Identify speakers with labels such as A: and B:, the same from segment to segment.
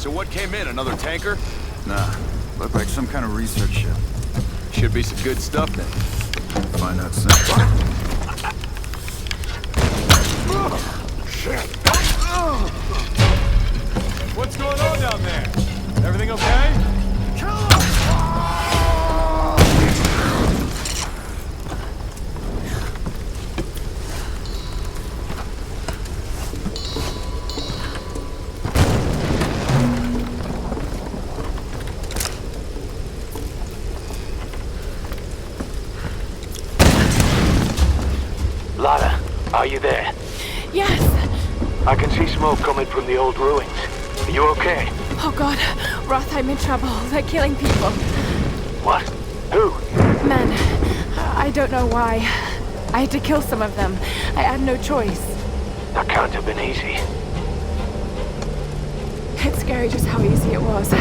A: So what came in? Another tanker?
B: Nah, looked like some kind of research ship.
A: Should be some good stuff then.
B: Find out soon.
A: Shit! What's going on down there? Everything okay?
C: Lara, are you there?
D: Yes.
C: I can see smoke coming from the old ruins. Are you okay?
D: Oh God, Roth, I'm in trouble. They're killing people.
C: What? Who?
D: Men. I don't know why. I had to kill some of them. I had no choice.
C: That can't have been easy.
D: It's scary just how easy it was.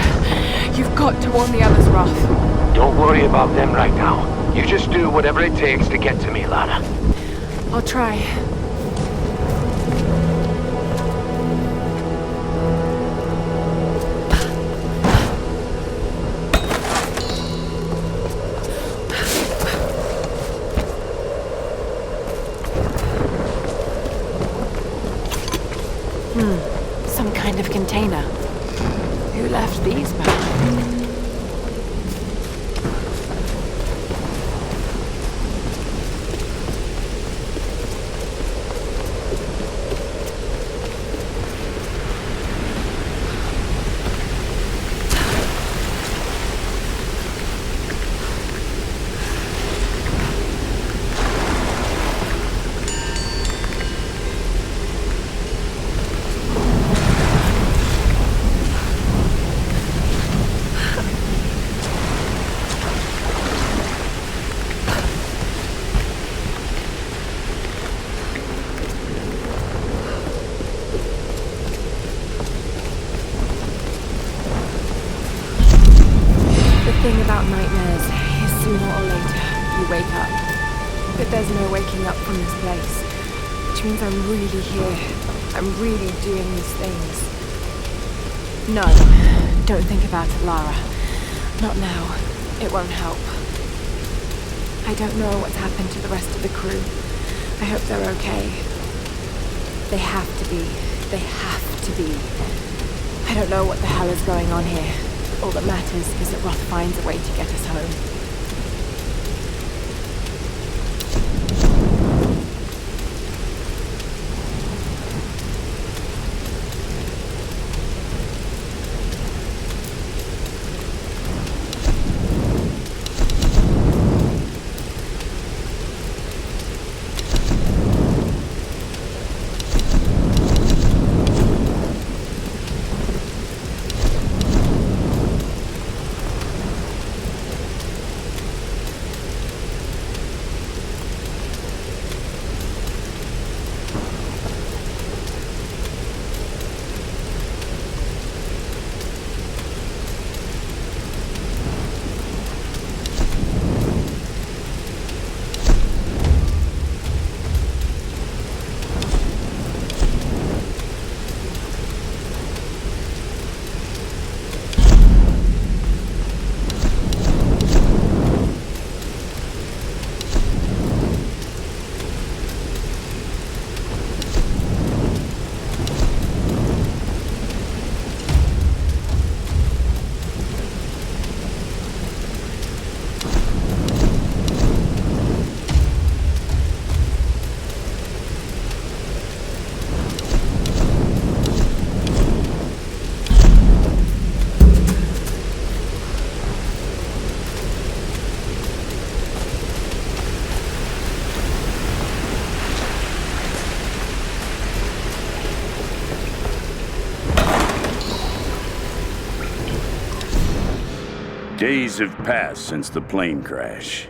D: You've got to warn the others, Roth.
C: Don't worry about them right now. You just do whatever it takes to get to me, Lara.
D: I'll try. Some kind of container. Who left these behind? The thing about nightmares is sooner or later you wake up. But there's no waking up from this place. Which means I'm really here. I'm really doing these things. No, don't think about it, Lara. Not now. It won't help. I don't know what's happened to the rest of the crew. I hope they're okay. They have to be. They have to be. I don't know what the hell is going on here. All that matters is that Roth finds a way to get us home.
E: Days have passed since the plane crash.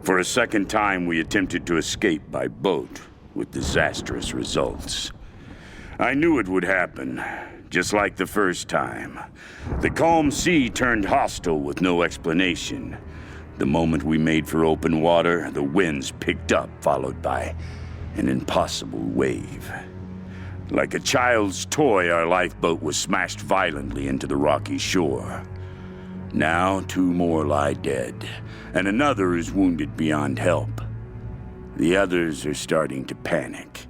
E: For a second time, we attempted to escape by boat, with disastrous results. I knew it would happen, just like the first time. The calm sea turned hostile with no explanation. The moment we made for open water, the winds picked up, followed by an impossible wave. Like a child's toy, our lifeboat was smashed violently into the rocky shore. Now 2 more lie dead, and another is wounded beyond help. The others are starting to panic,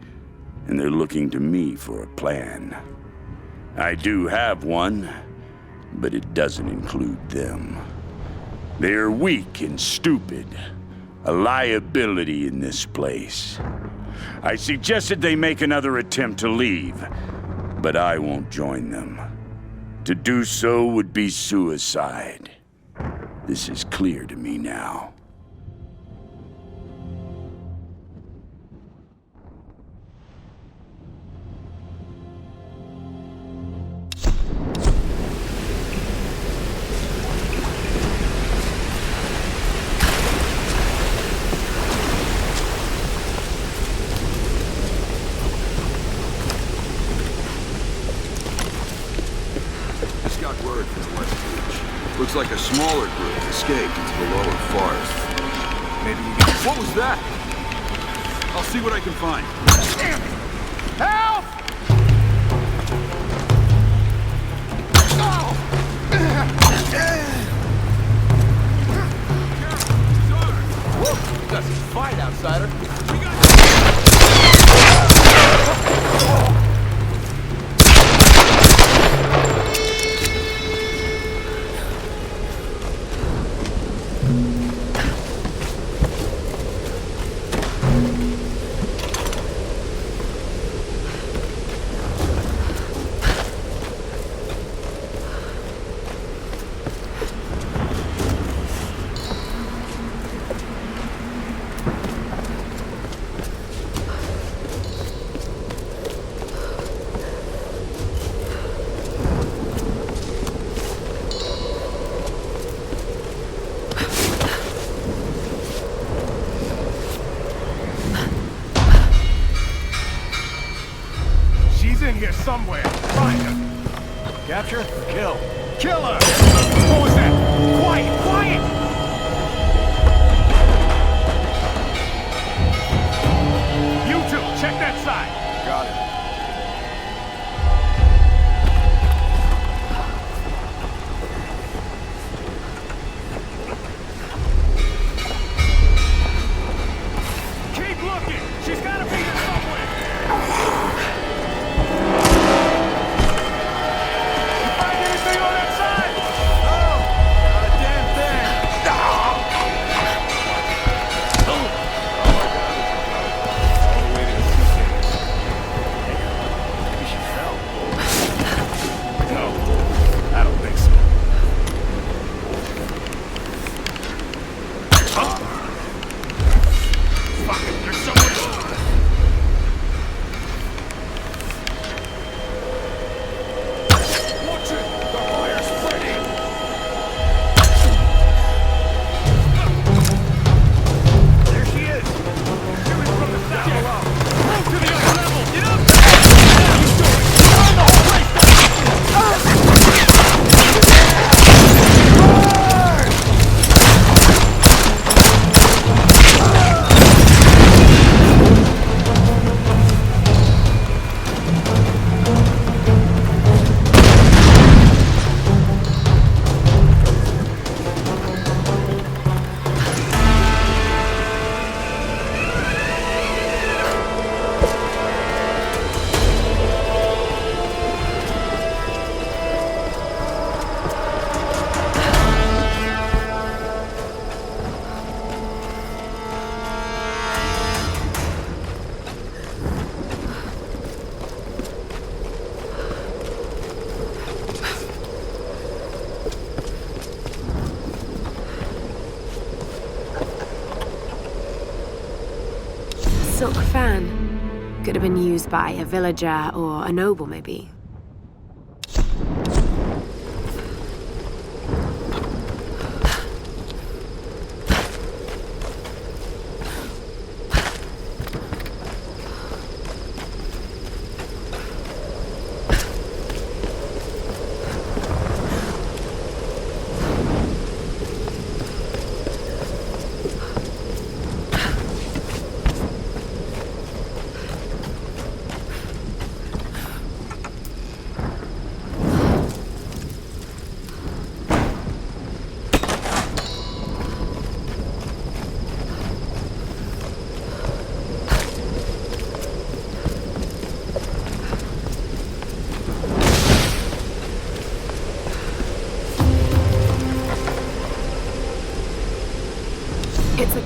E: and they're looking to me for a plan. I do have one, but it doesn't include them. They are weak and stupid, a liability in this place. I suggested they make another attempt to leave, but I won't join them. To do so would be suicide. This is clear to me now.
B: Just got word from the West Beach. Looks like a smaller group escaped into the lower forest. Maybe you can... What was that? I'll see what I can find. Damn it! Help!
A: Got some fight, outsider. Somewhere. Find her. Capture? Kill. Kill her! What was that? Quiet! Quiet! You two, check that side.
B: Got it.
A: Keep looking! She's gotta be here somewhere!
D: Silk fan. Could have been used by a villager or a noble, maybe.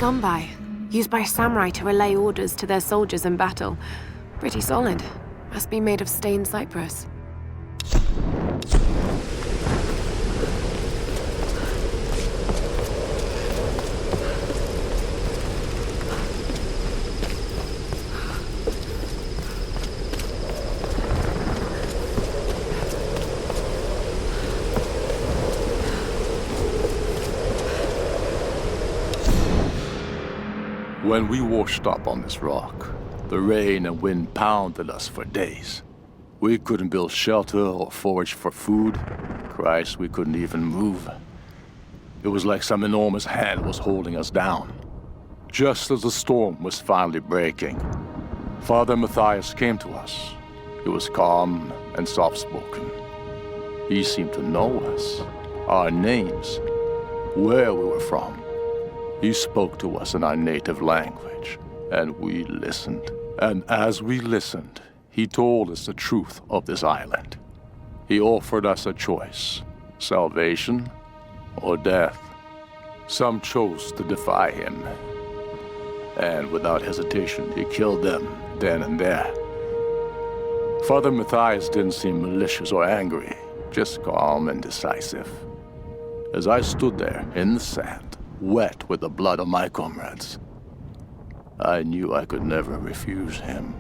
D: gunbai, used by samurai to relay orders to their soldiers in battle. Pretty solid. Must be made of stained cypress.
F: When we washed up on this rock, the rain and wind pounded us for days. We couldn't build shelter or forage for food. Christ, we couldn't even move. It was like some enormous hand was holding us down. Just as the storm was finally breaking, Father Matthias came to us. He was calm and soft-spoken. He seemed to know us, our names, where we were from. He spoke to us in our native language, and we listened. And as we listened, he told us the truth of this island. He offered us a choice, salvation or death. Some chose to defy him, and without hesitation, he killed them then and there. Father Matthias didn't seem malicious or angry, just calm and decisive. As I stood there in the sand, wet with the blood of my comrades, I knew I could never refuse him.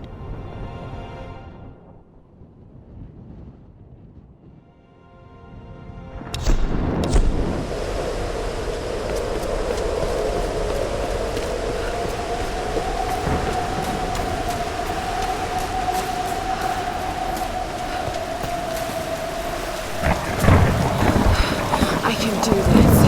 D: I can do this.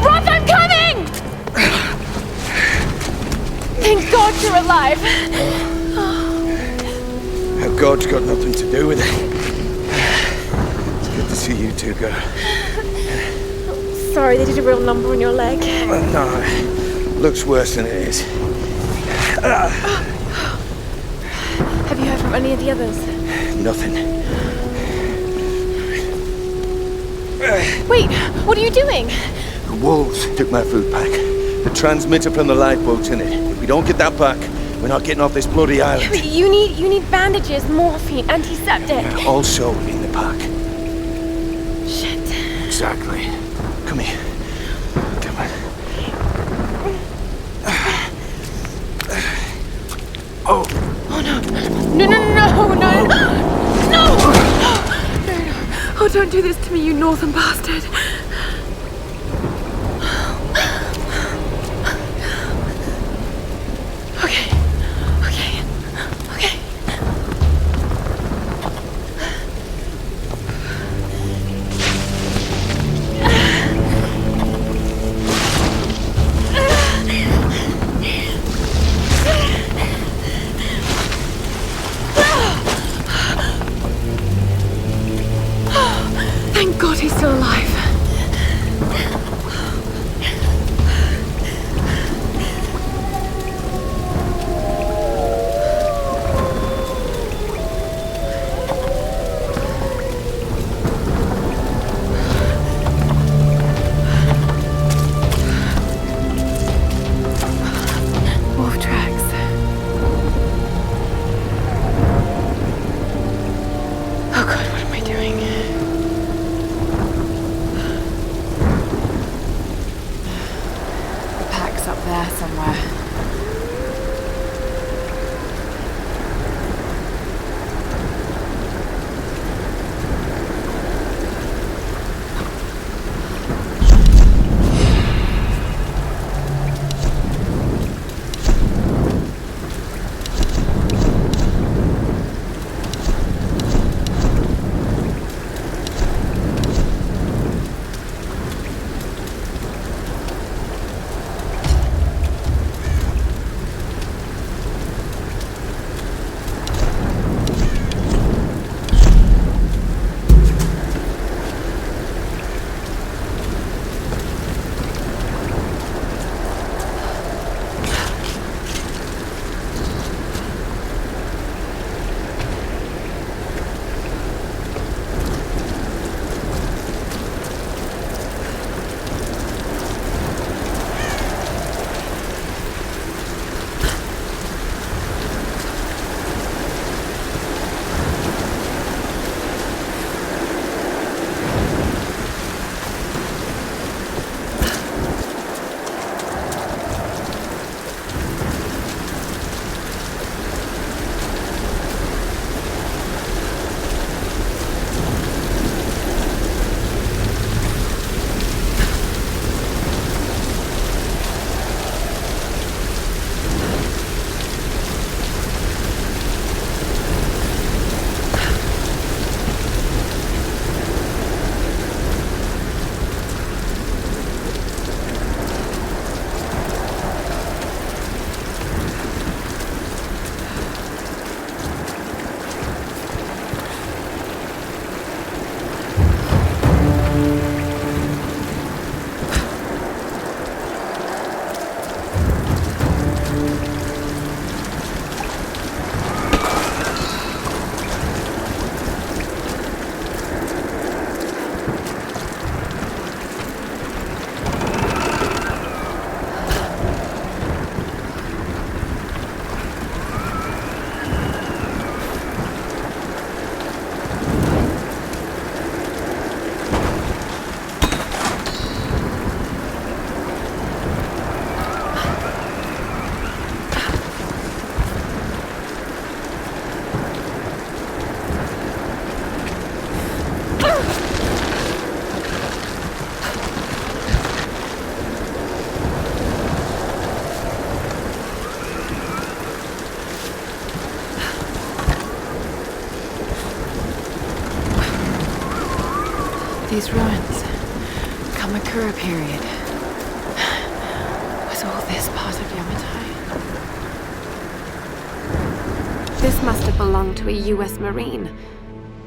D: Roth, I'm coming! Thank God you're alive.
G: Now, God's got nothing to do with it. It's good to see you two, girl.
D: Sorry, they did a real number on your leg.
G: Well, no, looks worse than it is.
D: Have you heard from any of the others?
G: Nothing.
D: Wait, what are you doing?
G: The wolves took my food pack. The transmitter from the lifeboat's in it. If we don't get that back, we're not getting off this bloody island.
D: You need bandages, morphine, antiseptic.
G: Also in the pack.
D: Shit.
G: Exactly. Come here. Come on.
D: Oh no. No! Oh, don't do this to me, you northern bastard. Okay. Thank God he's still alive. These ruins. Kamakura period. Was all this part of Yamatai? This must have belonged to a US Marine.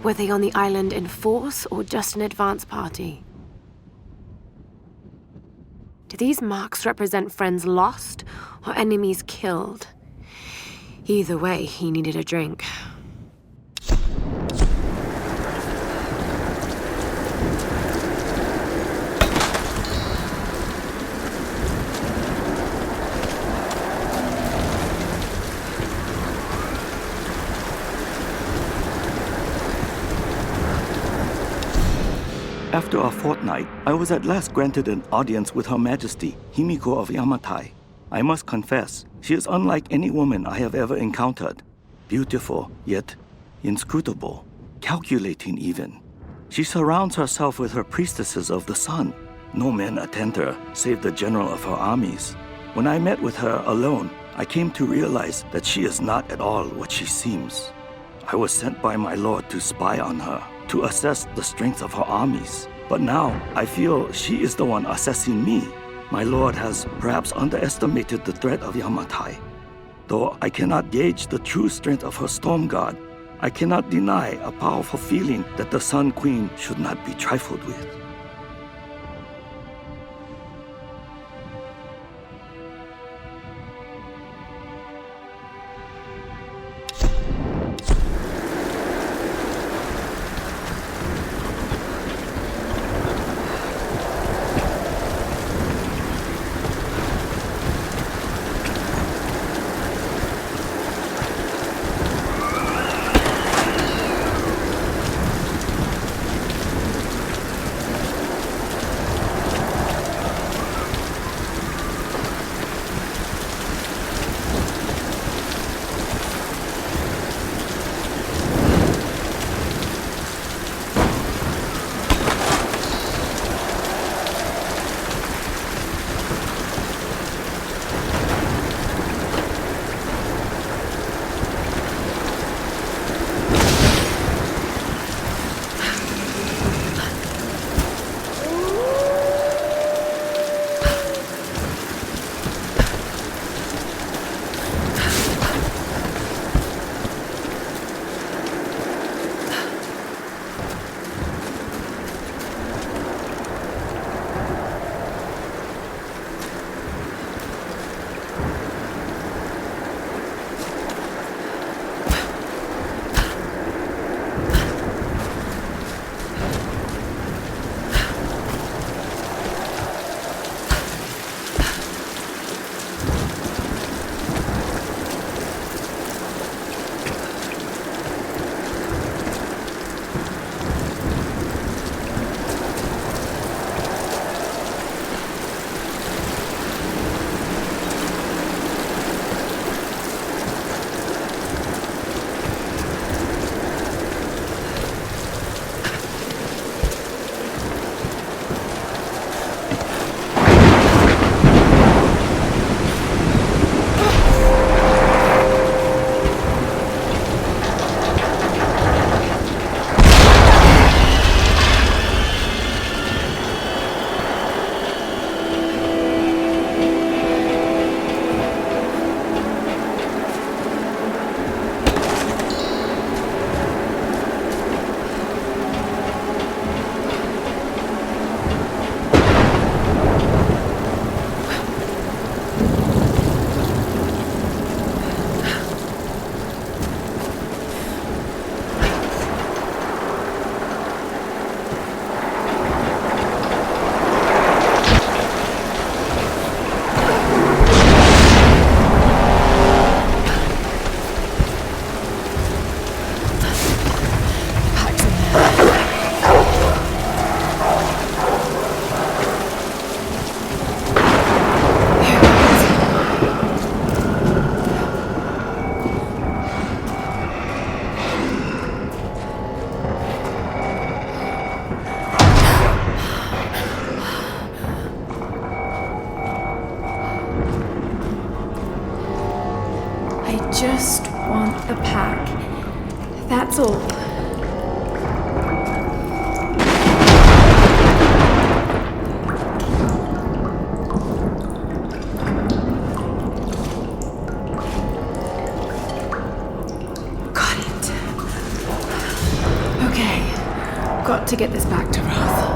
D: Were they on the island in force or just an advance party? Do these marks represent friends lost or enemies killed? Either way, he needed a drink.
H: After a fortnight, I was at last granted an audience with Her Majesty, Himiko of Yamatai. I must confess, she is unlike any woman I have ever encountered. Beautiful, yet inscrutable, calculating even. She surrounds herself with her priestesses of the sun. No men attend her, save the general of her armies. When I met with her alone, I came to realize that she is not at all what she seems. I was sent by my lord to spy on her, to assess the strength of her armies. But now, I feel she is the one assessing me. My lord has perhaps underestimated the threat of Yamatai. Though I cannot gauge the true strength of her storm god, I cannot deny a powerful feeling that the Sun Queen should not be trifled with.
D: just want the pack. That's all. got to get this back to Roth.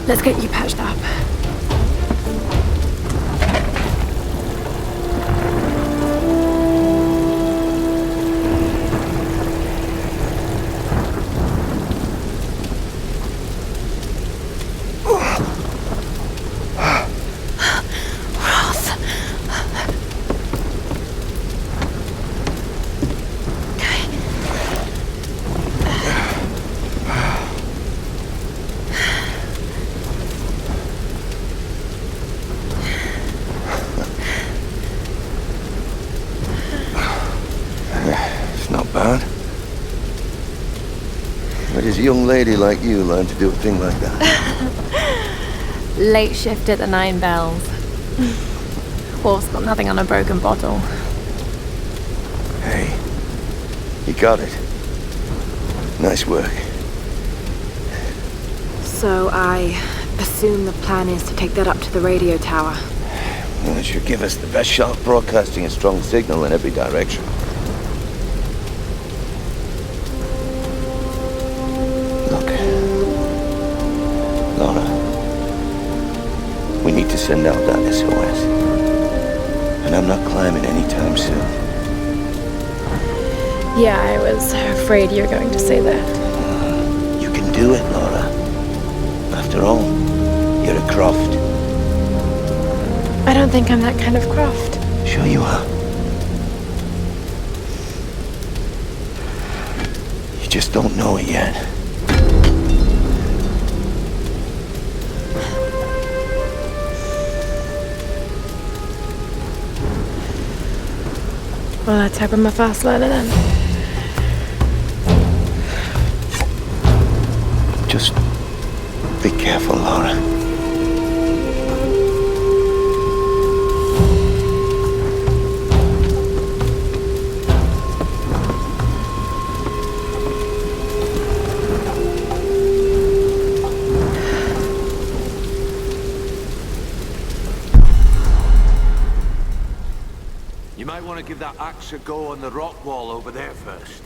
D: Let's get you patched up.
G: Where does a young lady like you learn to do a thing like that?
D: Late shift at the Nine Bells. Wolf's got nothing on a broken bottle.
G: Hey, you got it. Nice work.
D: So I assume the plan is to take that up to the radio tower.
G: Well, it should give us the best shot of broadcasting a strong signal in every direction. We need to send out that SOS. And I'm not climbing anytime soon.
D: Yeah, I was afraid you were going to say that.
G: You can do it, Laura. After all, you're a Croft.
D: I don't think I'm that kind of Croft.
G: Sure you are. You just don't know it yet.
D: Well, let's hope I'm a fast learner then.
G: Just be careful, Laura.
I: You might want to give that axe a go on the rock wall over there first.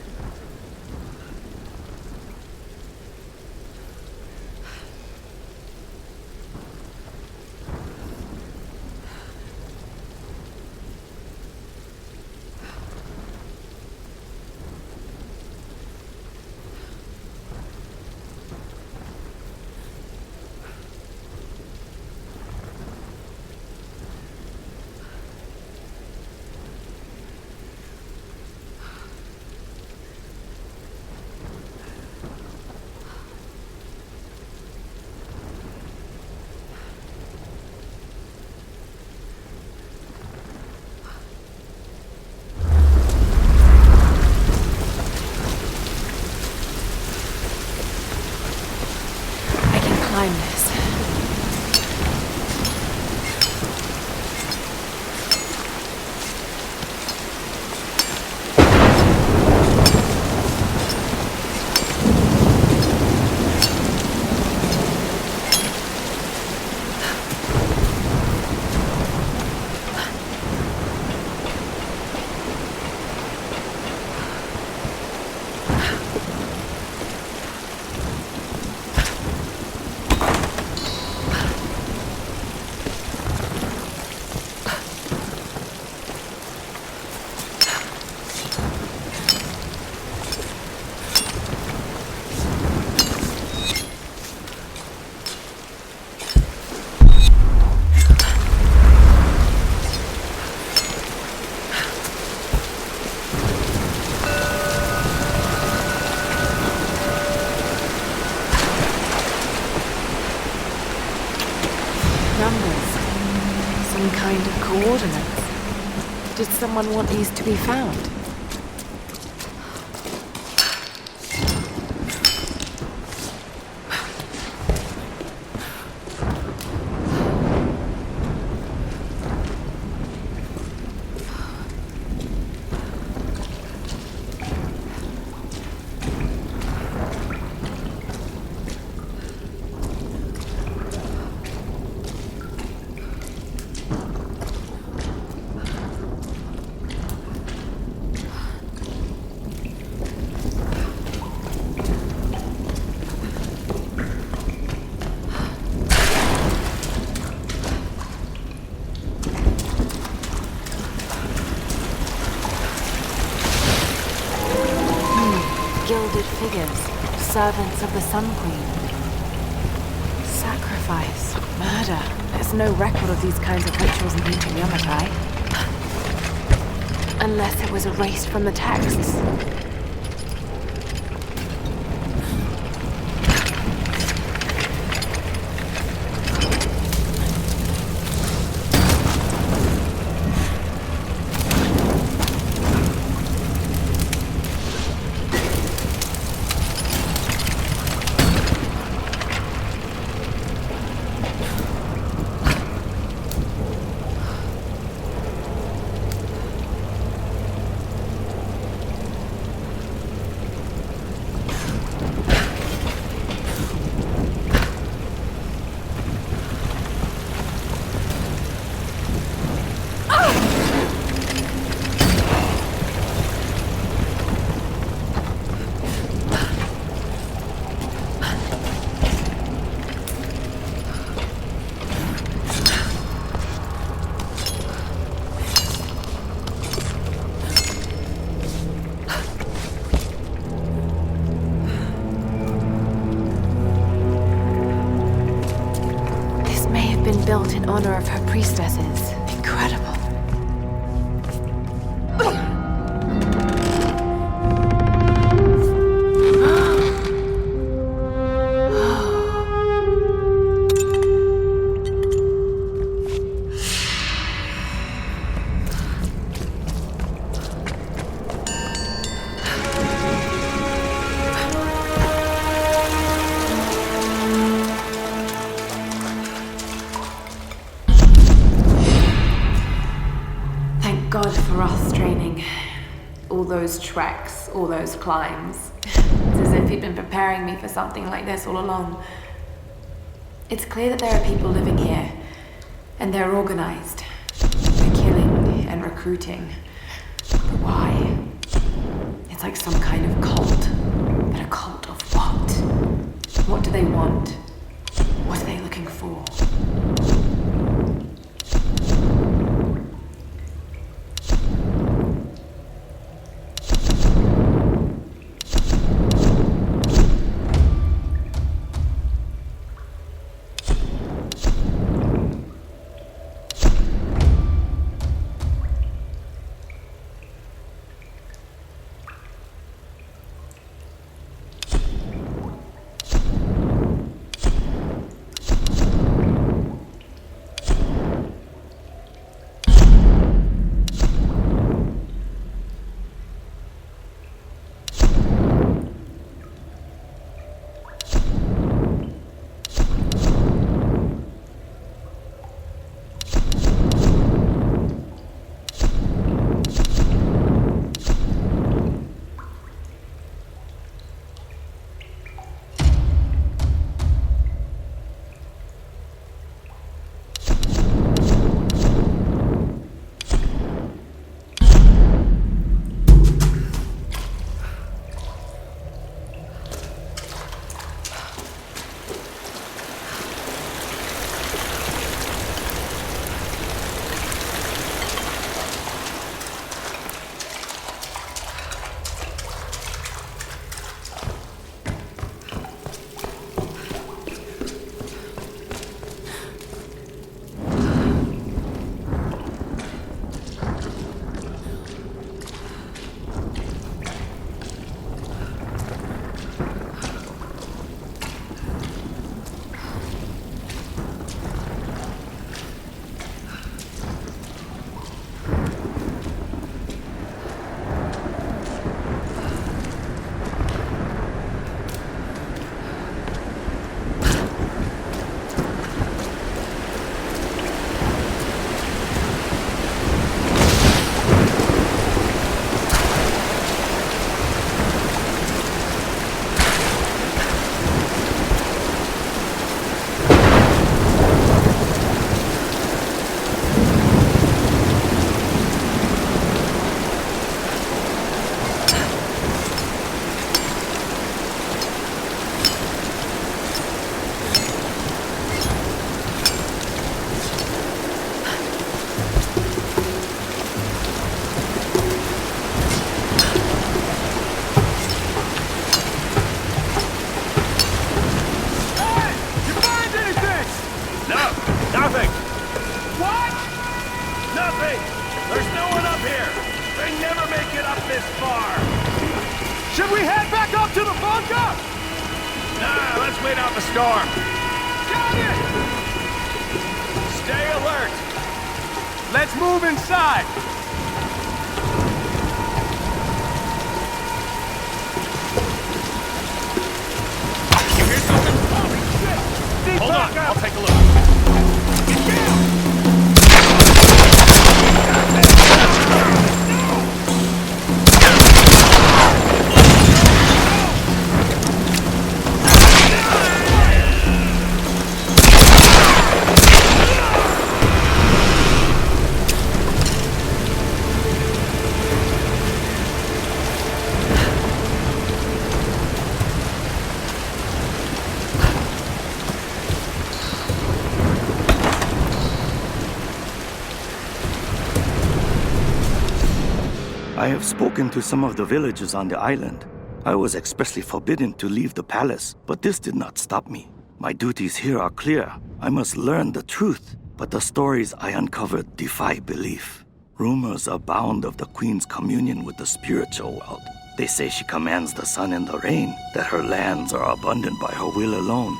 D: kind of coordinates. Did someone want these to be found? Gilded figures, servants of the Sun Queen. Sacrifice, murder. There's no record of these kinds of rituals in ancient Yamatai. Unless it was erased from the texts. Built in honor of her priestesses. Incredible. God for us training. All those treks, all those climbs. It's as if he'd been preparing me for something like this all along. It's clear that there are people living here, and they're organized. They're killing and recruiting. But why? It's like some kind of cult. But a cult of what? What do they want? What are they looking for?
A: Should we head back up to the bunker?
J: Nah, let's wait out the storm.
A: Got it! Stay alert. Let's move inside.
J: You hear something?
A: Holy shit! Deep
J: Hold on,
A: back
J: I'll
A: up.
J: take a look.
H: I have spoken to some of the villagers on the island. I was expressly forbidden to leave the palace, but this did not stop me. My duties here are clear. I must learn the truth, but the stories I uncovered defy belief. Rumors abound of the Queen's communion with the spiritual world. They say she commands the sun and the rain, that her lands are abundant by her will alone.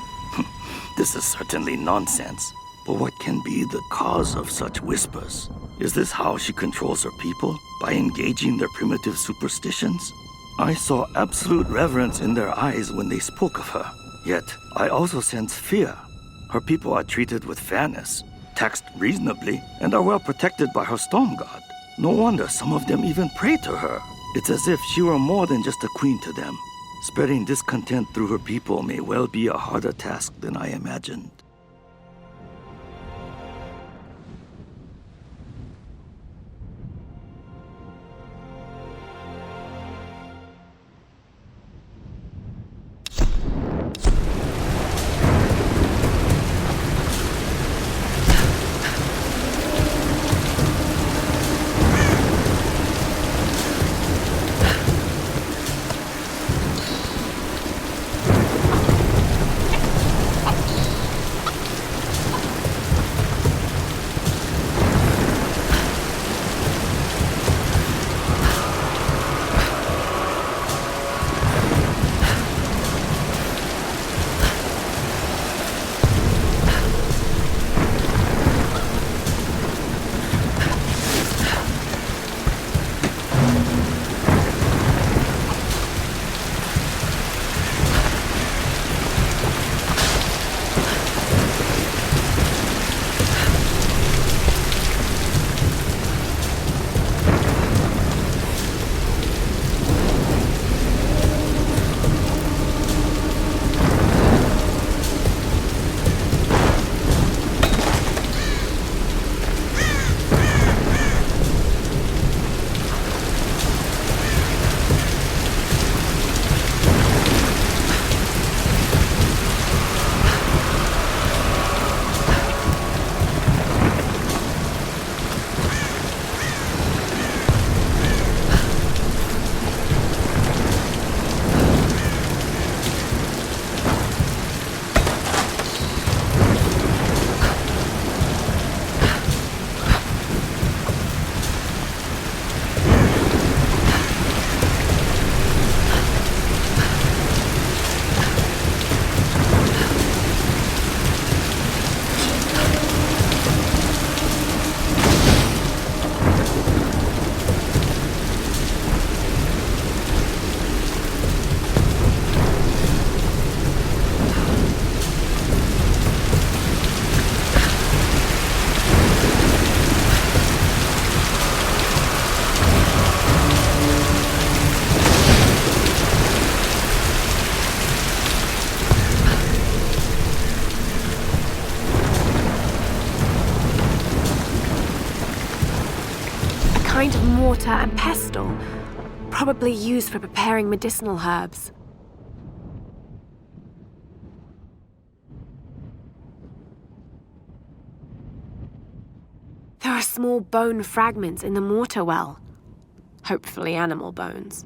H: This is certainly nonsense. But what can be the cause of such whispers? Is this how she controls her people? By engaging their primitive superstitions? I saw absolute reverence in their eyes when they spoke of her. Yet, I also sense fear. Her people are treated with fairness, taxed reasonably, and are well protected by her storm god. No wonder some of them even pray to her. It's as if she were more than just a queen to them. Spreading discontent through her people may well be a harder task than I imagined.
D: Kind of mortar and pestle, probably used for preparing medicinal herbs. There are small bone fragments in the mortar well. Hopefully animal bones.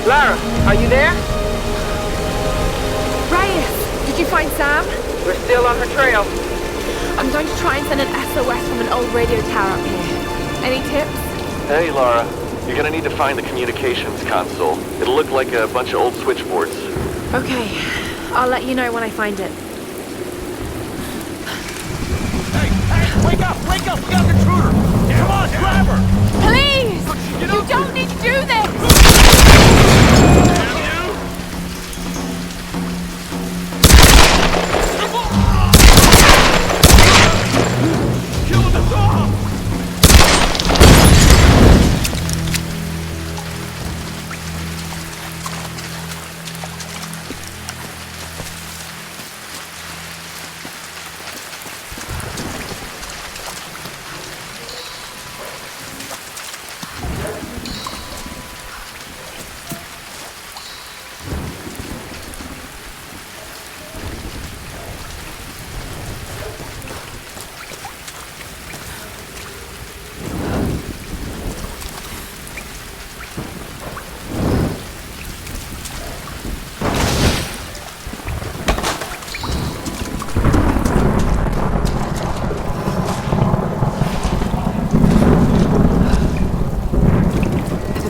K: Lara, are you there?
D: Reyes, did you find Sam?
K: We're still on her trail.
D: I'm going to try and send an SOS from an old radio tower up here. Any tips?
C: Hey, Lara. You're gonna need to find the communications console. It'll look like a bunch of old switchboards.
D: Okay, I'll let you know when I find it.
J: Hey, wake up! We got an intruder! Come on, grab her!
D: Please! You don't need to do this!
J: Kill the dog!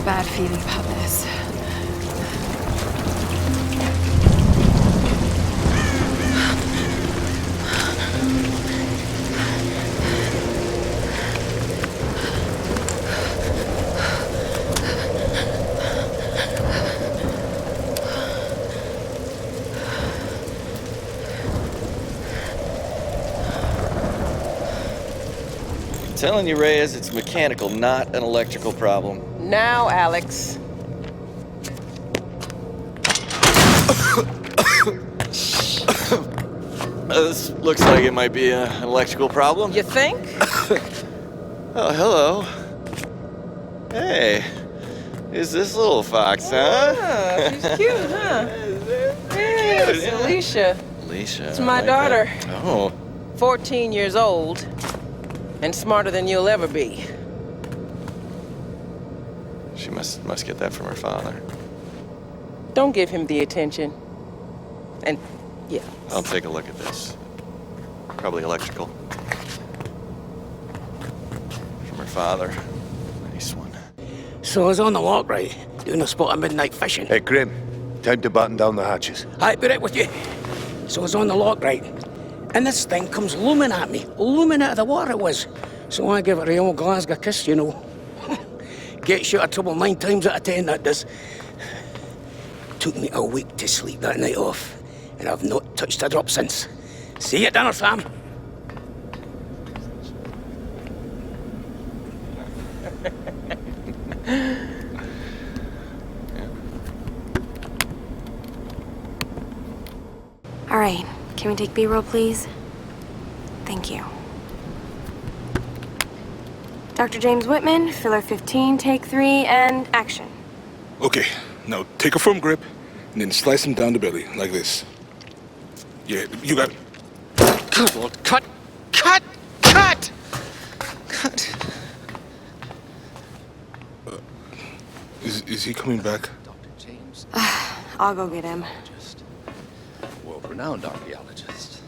D: Bad feeling about this.
L: I'm telling you, Reyes, it's mechanical, not an electrical problem.
K: Now, Alex.
L: This looks like it might be an electrical problem.
K: You think?
L: Oh, hello. Hey, who's this little fox, huh?
K: Ah, she's cute, huh? Yes,
L: yeah.
K: Alicia.
L: Alicia.
K: It's my daughter.
L: That. Oh.
K: 14 years old, and smarter than you'll ever be.
L: She must get that from her father.
K: Don't give him the attention. And, yeah.
L: I'll take a look at this. Probably electrical. From her father. Nice one.
M: So I was on the lock, right? Doing a spot of midnight fishing.
G: Hey, Grim. Time to batten down the hatches.
M: I'd be right with you. So I was on the lock, right? And this thing comes looming at me. Looming out of the water it was. So I give it a old Glasgow kiss, you know. Gets you out of trouble 9 times out of 10, that does. Took me a week to sleep that night off. And I've not touched a drop since. See you at dinner, Sam.
D: All right, can we take B-roll, please? Thank you. Dr. James Whitman, filler 15, take 3, and action.
N: Okay, now take a firm grip, and then slice him down the belly, like this. Yeah, you got it.
M: Good Lord, cut! Cut! Cut! Cut!
N: Is he coming back?
M: Dr. James?
D: I'll go get him.
F: World-renowned archaeologist.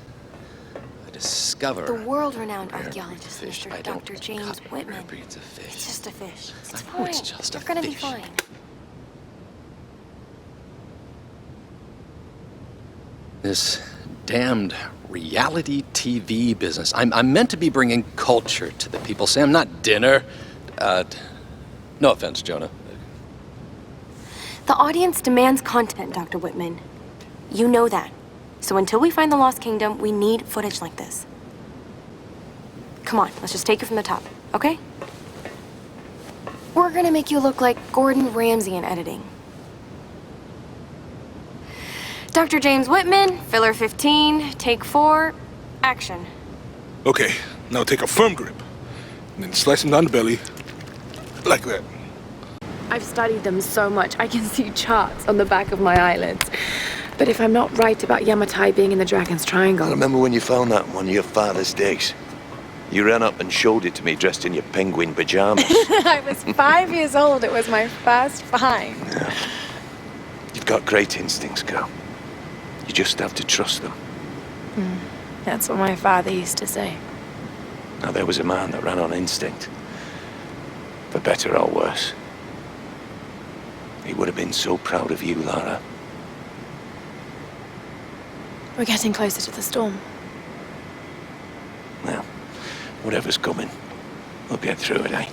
F: A discoverer.
D: The world-renowned archaeologist,
F: fish.
D: Mr. Dr. James Whitman.
F: Breeds of fish.
D: It's just a fish. It's
F: I
D: fine.
F: know it's just
D: You're
F: a
D: gonna be
F: fish.
D: fine.
F: This damned reality TV business. I'm meant to be bringing culture to the people, Sam, not dinner. No offense, Jonah.
D: The audience demands content, Dr. Whitman. You know that. So until we find the Lost Kingdom, we need footage like this. Come on, let's just take it from the top, okay? We're gonna make you look like Gordon Ramsay in editing. Dr. James Whitman, filler 15, take 4, action.
N: Okay, now take a firm grip, and then slice him down the belly, like that.
D: I've studied them so much, I can see charts on the back of my eyelids. But if I'm not right about Yamatai being in the Dragon's Triangle...
G: I remember when you found that in one of your father's digs. You ran up and showed it to me dressed in your penguin pajamas.
D: I was 5 years old. It was my first find.
G: got great instincts, girl. You just have to trust them.
D: That's what my father used to say.
G: Now, there was a man that ran on instinct. For better or worse. He would have been so proud of you, Lara.
D: We're getting closer to the storm.
G: Well, whatever's coming, we'll get through it, eh?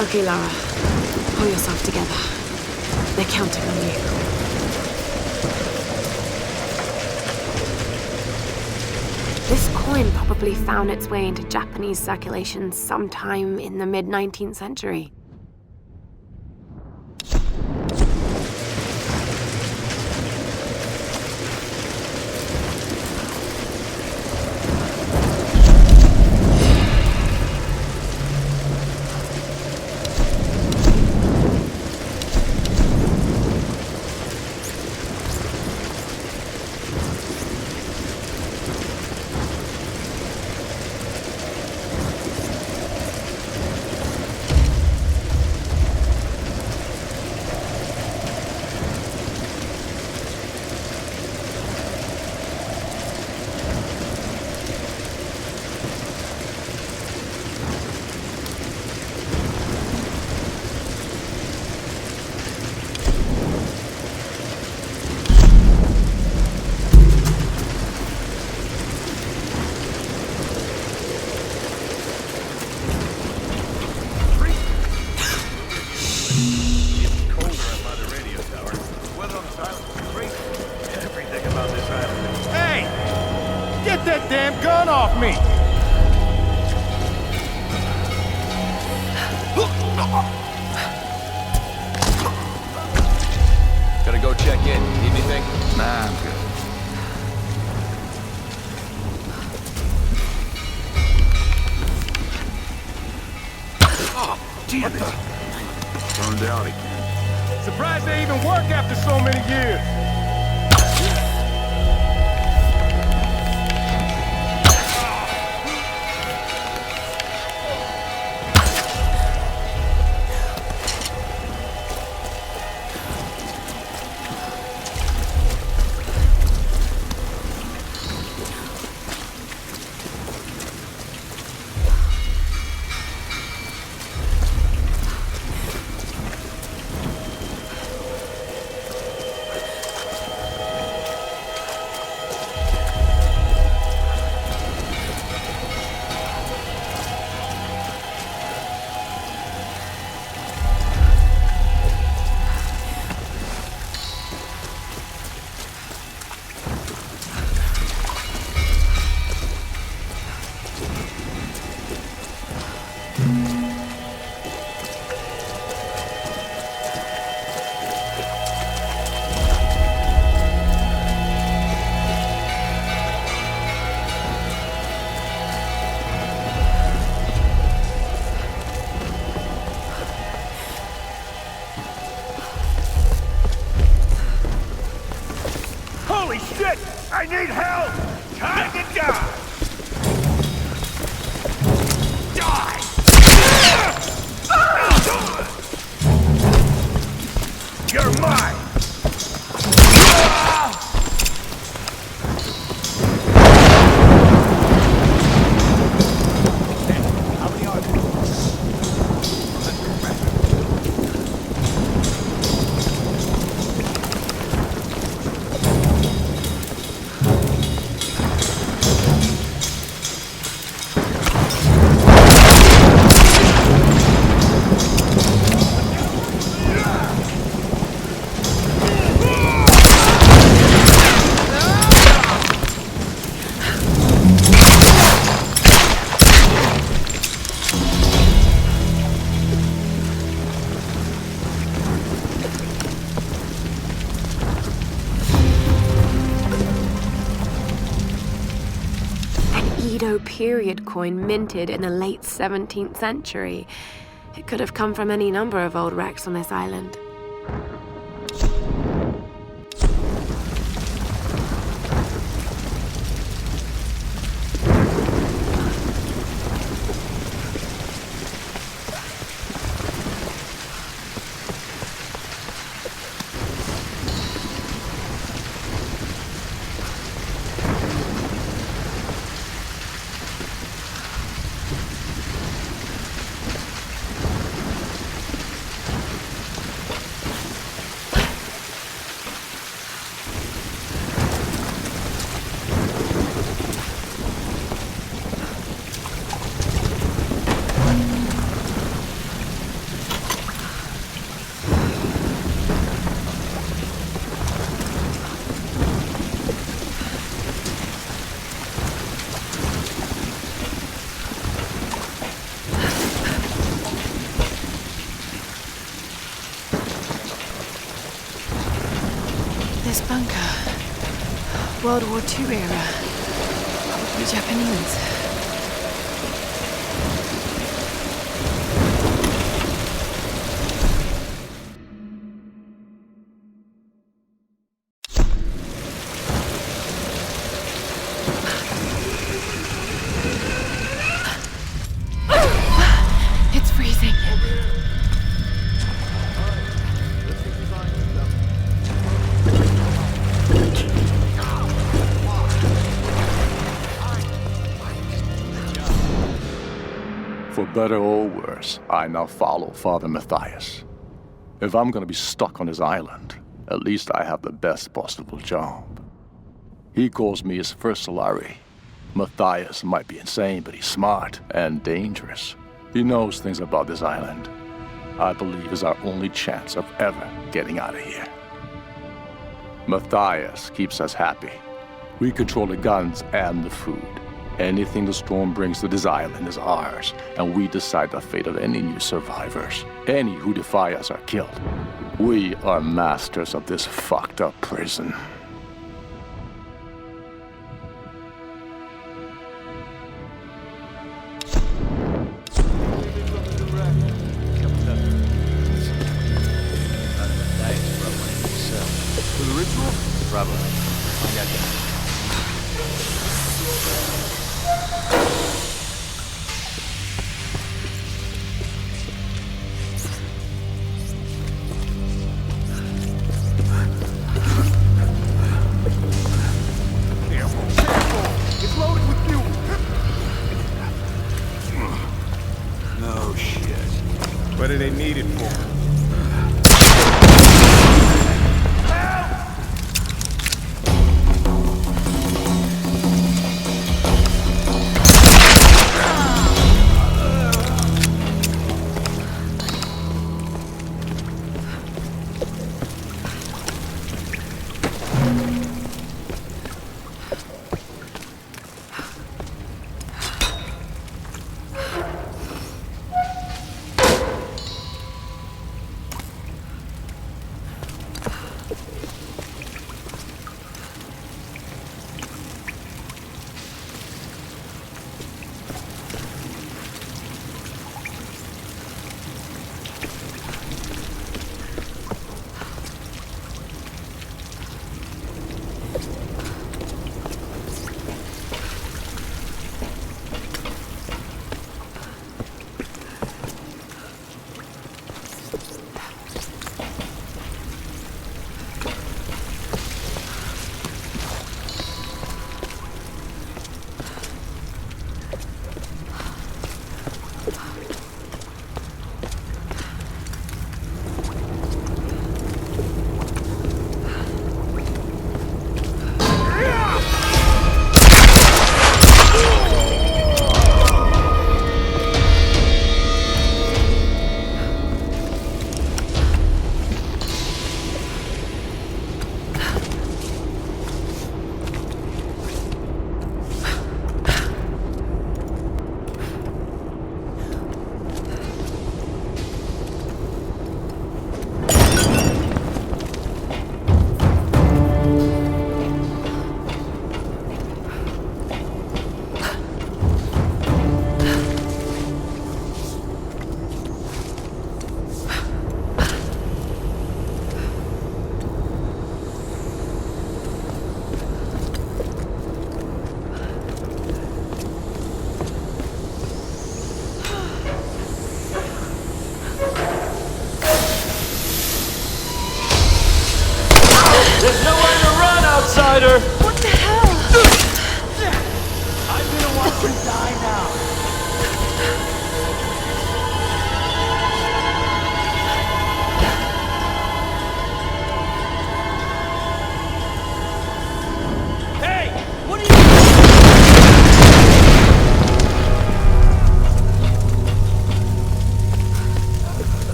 D: Okay, Lara. Pull yourself together. They're counting on you. This coin probably found its way into Japanese circulation sometime in the mid-19th century.
A: Get that damn gun off me!
J: Gotta go check in. Need anything?
F: Nah, I'm good.
A: Oh, damn it!
B: Turned out again.
A: Surprised they even work after so many years. Holy shit! I need help! Time to die! Die! You're mine!
D: Edo period coin minted in the late 17th century. It could have come from any number of old wrecks on this island. this bunker? World War II era. Probably Japanese. It's freezing.
F: For better or worse, I now follow Father Matthias. If I'm gonna be stuck on his island, at least I have the best possible job. He calls me his first Solari. Matthias might be insane, but he's smart and dangerous. He knows things about this island. I believe is our only chance of ever getting out of here. Matthias keeps us happy. We control the guns and the food. Anything the storm brings to this island is ours, and we decide the fate of any new survivors. Any who defy us are killed. We are masters of this fucked up prison.
J: For the ritual?
C: Probably. I got you.
J: It's loaded with fuel.
B: No shit.
A: What do they need it for?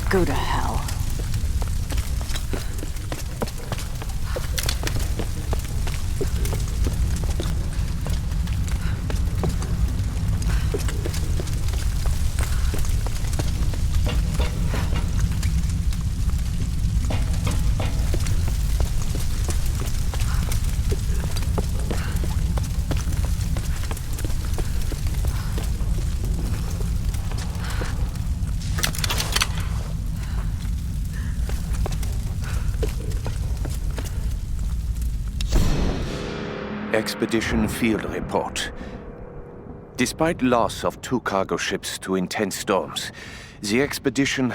O: Go to hell.
G: Expedition Field Report. Despite loss of 2 cargo ships to intense storms, the expedition